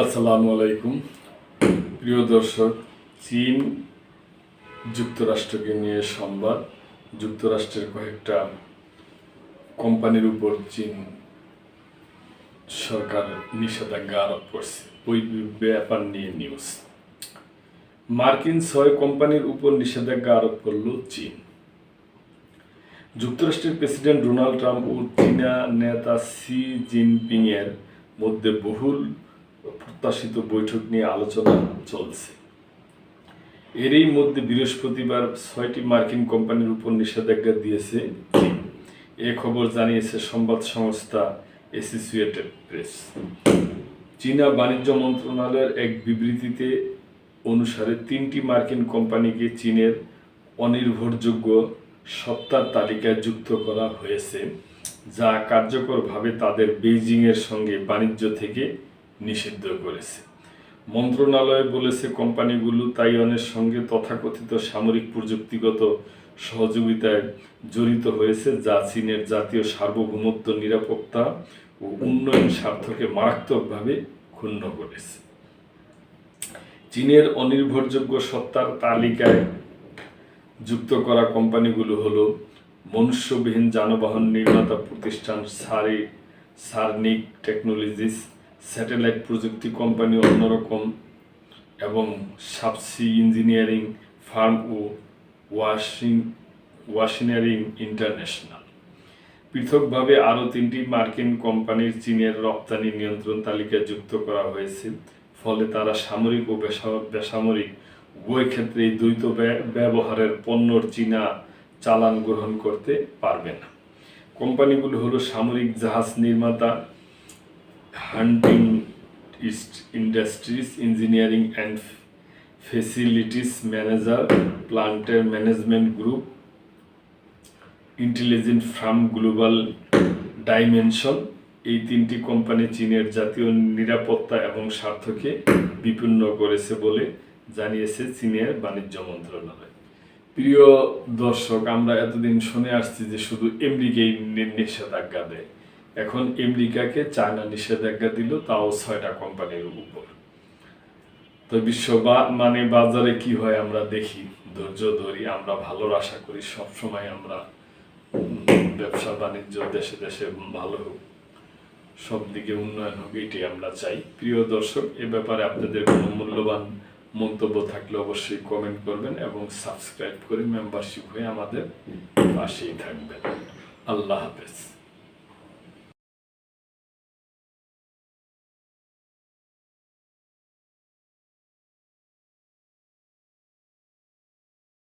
আসসালামু আলাইকুম প্রিয় দর্শক। চীন যুক্তরাষ্ট্রকে নিয়ে সংবাদ। যুক্তরাষ্ট্রের কয়েকটা কোম্পানির উপর চীন সরকার নিষেধাজ্ঞা আরোপ করছে, ওই ব্যাপার নিয়ে নিউজ। মার্কিন 6 কোম্পানির উপর নিষেধাজ্ঞা আরোপ করল চীন। যুক্তরাষ্ট্রের প্রেসিডেন্ট ডোনাল্ড ট্রাম্প ও চীনা নেতা শি জিনপিং এর মধ্যে বহুল প্রত্যাশিত বৈঠক নিয়ে আলোচনা চলছে। এরই মধ্যে বৃহস্পতিবার 6টি মার্কিন কোম্পানির উপর নিষেধাজ্ঞা দিয়েছে চীন। এ খবর জানিয়েছে সংবাদ সংস্থা অ্যাসোসিয়েটেড প্রেস। চীনা বাণিজ্য মন্ত্রণালয়ের এক বিবৃতিতে অনুসারে 3টি মার্কিন কোম্পানিকে চীনের অনির্ভরযোগ্য সত্তার তালিকায় যুক্ত করা হয়েছে, যা কার্যকরভাবে তাদের বেইজিংয়ের সঙ্গে বাণিজ্য থেকে নিষিদ্ধ করেছে। মন্ত্রণালয় বলেছে, কোম্পানিগুলো তাইওয়ানের সঙ্গে তথাকথিত সামরিক প্রযুক্তিগত সহযোগিতায় জড়িত হয়েছে, যা চীনের জাতীয় সার্বভৌমত্ব, নিরাপত্তা ও উন্নয়ন স্বার্থকে মারাত্মকভাবে ক্ষুণ্ণ করেছে। চীনের অনির্ভরযোগ্য সত্তার তালিকায় যুক্ত করা কোম্পানিগুলো হলো মনুষ্যবিহীন যানবাহন নির্মাতা প্রতিষ্ঠান সারনিক টেকনোলজিস, স্যাটেলাইট প্রযুক্তি কোম্পানি অন্যরকম এবং সাবসি ইঞ্জিনিয়ারিং ফার্ম ও ওয়াশিনারিং ইন্টারন্যাশনাল। পৃথকভাবে আরও 3টি মার্কিন কোম্পানির চীনের রপ্তানি নিয়ন্ত্রণ তালিকায় যুক্ত করা হয়েছে, ফলে তারা সামরিক ও বেসামরিক উভয় ক্ষেত্রেই দ্বৈত ব্যবহারের পণ্যর চীনা চালান গ্রহণ করতে পারবে না। কোম্পানিগুলো হলো সামরিক জাহাজ নির্মাতা Hunting East Industries, engineering and facilities manager, প্লান্টের management group, intelligent firm, global dimension. এই 3টি কোম্পানি চীনের জাতীয় নিরাপত্তা এবং স্বার্থকে বিপন্ন করেছে বলে জানিয়েছে চীনের বাণিজ্য মন্ত্রণালয়। প্রিয় দর্শক, আমরা এতদিন শুনে আসছি যে শুধু আমেরিকাই নিষেধাজ্ঞা দেয়। এখন আমেরিকাকে চায়না নিষেধাজ্ঞা দিল, তাও 6টা কোম্পানির উপর। তো বাজারে কি হয় আমরা দেখি, ধৈর্য ধরি, আমরা ভালোর আশা করি। সবসময় আমরা ব্যবসা বাণিজ্য দেশে দেশে ভালো হোক, সব দিকে উন্নয়ন হোক, এটাই আমরা চাই। প্রিয় দর্শক, এ ব্যাপারে আপনাদের কোনো মূল্যবান মন্তব্য থাকলে অবশ্যই কমেন্ট করবেন এবং সাবস্ক্রাইব করে মেম্বারশিপ হয়ে আমাদের পাশেই থাকবেন। আল্লাহ হাফেজ।